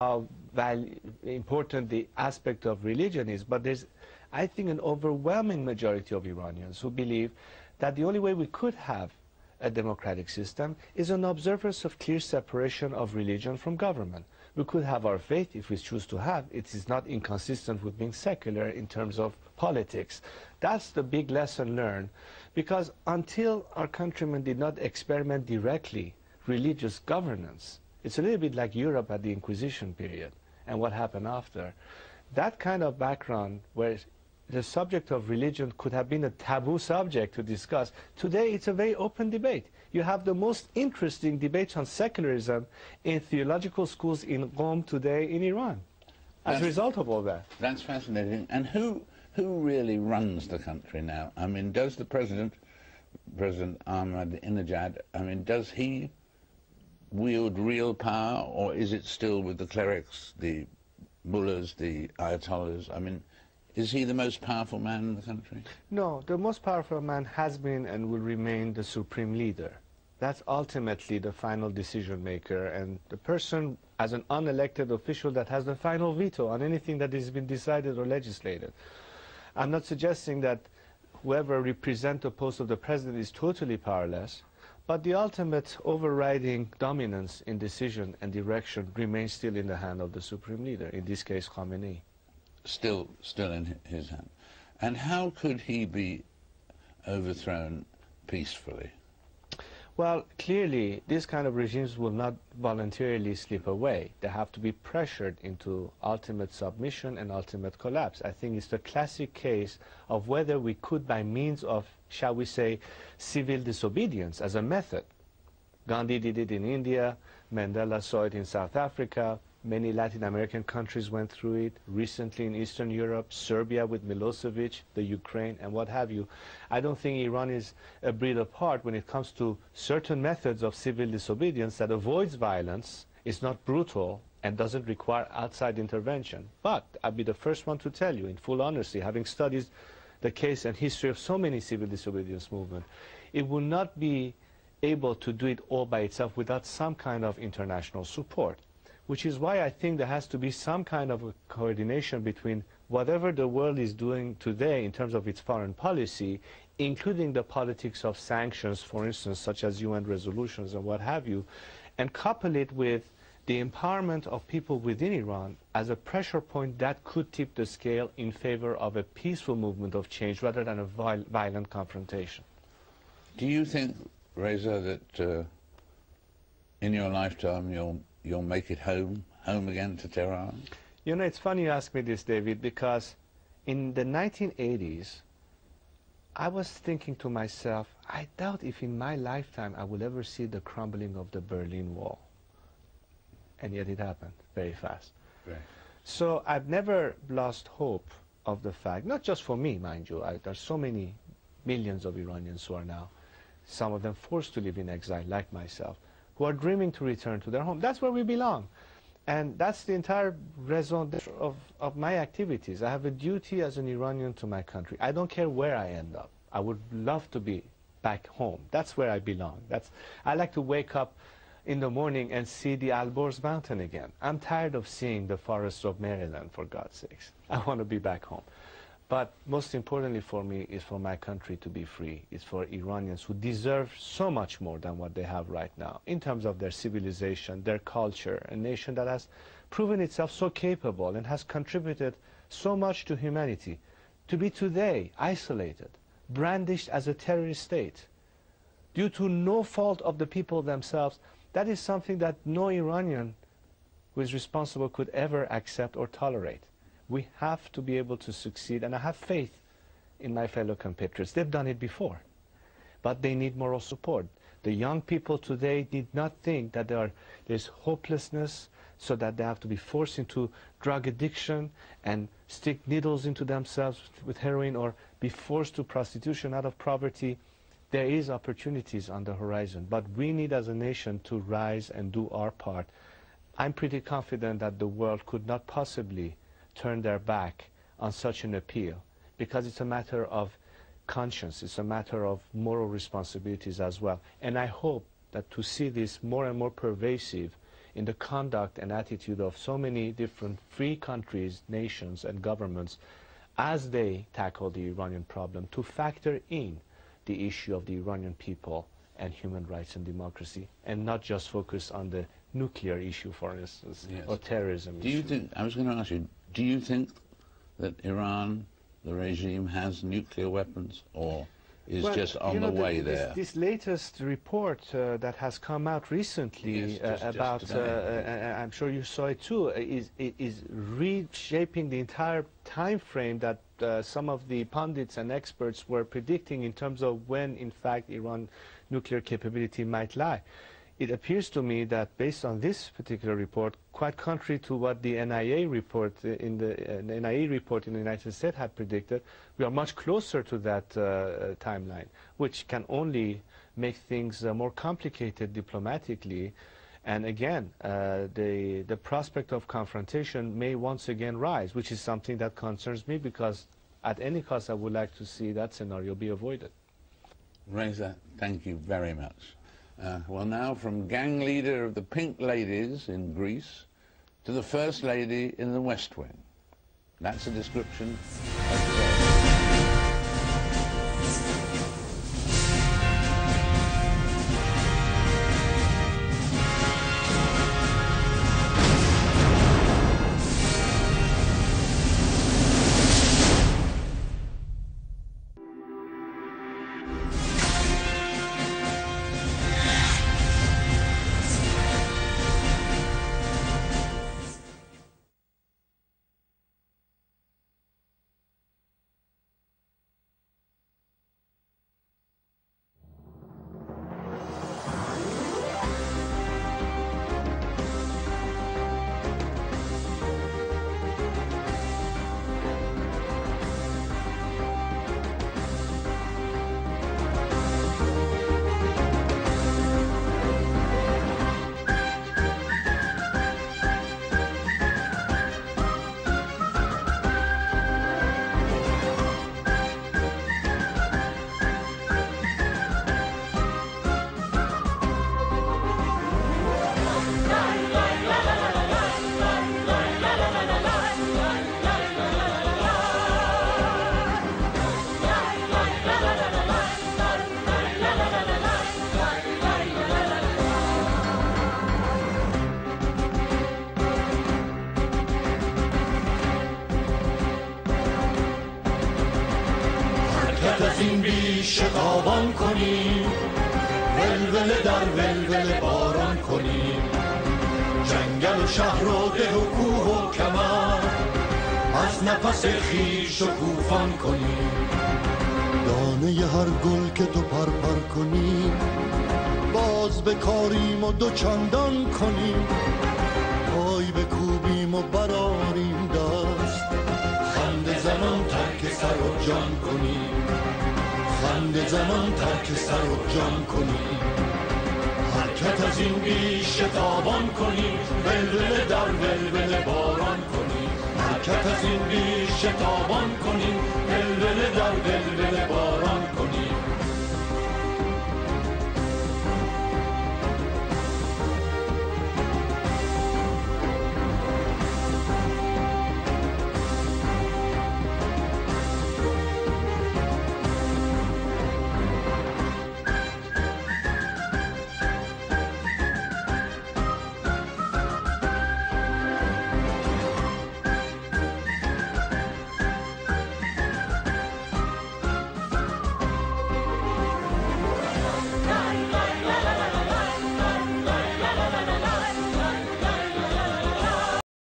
how important the aspect of religion is, but there's, I think, an overwhelming majority of Iranians who believe that the only way we could have a democratic system is an observance of clear separation of religion from government. We could have our faith if we choose to have. It is not inconsistent with being secular in terms of politics. That's the big lesson learned, because until our countrymen did not experiment directly religious governance, it's a little bit like Europe at the Inquisition period and what happened after. That kind of background where the subject of religion could have been a taboo subject to discuss, today it's a very open debate. You have the most interesting debates on secularism in theological schools in Qom today in Iran as a result of all that. That's fascinating. And who really runs the country now? I mean, does the President Ahmadinejad, I mean, does he wield real power, or is it still with the clerics, the mullahs, the ayatollahs? I mean, is he the most powerful man in the country? No, the most powerful man has been and will remain the supreme leader. That's ultimately the final decision maker and the person as an unelected official that has the final veto on anything that has been decided or legislated. I'm not suggesting that whoever represents the post of the president is totally powerless, but the ultimate overriding dominance in decision and direction remains still in the hand of the supreme leader, in this case Khamenei. Still in his hand. And how could he be overthrown peacefully? Well, clearly, these kind of regimes will not voluntarily slip away. They have to be pressured into ultimate submission and ultimate collapse. I think it's the classic case of whether we could, by means of, shall we say, civil disobedience as a method. Gandhi did it in India, Mandela saw it in South Africa, many Latin American countries went through it, recently in Eastern Europe, Serbia with Milosevic, the Ukraine, and what have you. I don't think Iran is a breed apart when it comes to certain methods of civil disobedience that avoids violence, is not brutal, and doesn't require outside intervention. But I'll be the first one to tell you, in full honesty, having studied the case and history of so many civil disobedience movements, it will not be able to do it all by itself without some kind of international support. Which is why I think there has to be some kind of a coordination between whatever the world is doing today in terms of its foreign policy, including the politics of sanctions, for instance, such as UN resolutions and what have you, and couple it with the empowerment of people within Iran as a pressure point that could tip the scale in favor of a peaceful movement of change rather than a violent confrontation. Do you think, Reza, that in your lifetime you'll make it home again to Tehran? You know, it's funny you ask me this, David, because in the 1980s, I was thinking to myself, I doubt if in my lifetime I will ever see the crumbling of the Berlin Wall. And yet it happened very fast. Right. So I've never lost hope of the fact, not just for me, mind you, there's so many millions of Iranians who are now, some of them forced to live in exile, like myself, who are dreaming to return to their home. That's where we belong. And that's the entire raison d'etre of my activities. I have a duty as an Iranian to my country. I don't care where I end up. I would love to be back home. That's where I belong. I like to wake up in the morning and see the Alborz mountain again. I'm tired of seeing the forests of Maryland, for God's sakes. I want to be back home. But most importantly for me is for my country to be free. It's for Iranians who deserve so much more than what they have right now in terms of their civilization, their culture, a nation that has proven itself so capable and has contributed so much to humanity. To be today isolated, brandished as a terrorist state, due to no fault of the people themselves, that is something that no Iranian who is responsible could ever accept or tolerate. We have to be able to succeed, and I have faith in my fellow compatriots. They've done it before, but they need moral support. The young people today did not think that there's hopelessness, so that they have to be forced into drug addiction and stick needles into themselves with heroin, or be forced to prostitution out of poverty. There is opportunities on the horizon, but we need as a nation to rise and do our part. I'm pretty confident that the world could not possibly turn their back on such an appeal, because it's a matter of conscience, it's a matter of moral responsibilities as well. And I hope that to see this more and more pervasive in the conduct and attitude of so many different free countries, nations, and governments as they tackle the Iranian problem to factor in the issue of the Iranian people and human rights and democracy, and not just focus on the nuclear issue, for instance, yes, or terrorism do issue. you think, I was going to ask you, do you think that Iran, the regime, has nuclear weapons, or is just on the way there? This latest report that has come out recently about, I'm sure you saw it too, is reshaping the entire time frame that some of the pundits and experts were predicting in terms of when, in fact, Iran's nuclear capability might lie. It appears to me that based on this particular report, quite contrary to what the NIA report in the United States had predicted, we are much closer to that timeline, which can only make things more complicated diplomatically. And again, the prospect of confrontation may once again rise, which is something that concerns me, because at any cost I would like to see that scenario be avoided. Reza, thank you very much. Well, now from gang leader of the Pink Ladies in Greece to the First Lady in the West Wing. That's a description of today. شتابان کنیم ولوله در ولوله باران کنیم جنگل و شهر و ده و کوه و کمر از نفس خویش شکوفان کنیم دانه هر گل که تو پرپر کنی باز بکاریم و دو چندان کنیم پای بکوبیم و براریم دست خنده زنان ترک سر و جان کنیم خنده زنان ترک سر و جان کنیم حرکت از این بیش شتابان کنیم ولوله در ولوله باران کنیم حرکت از این بیش شتابان کنیم ولوله در ولوله باران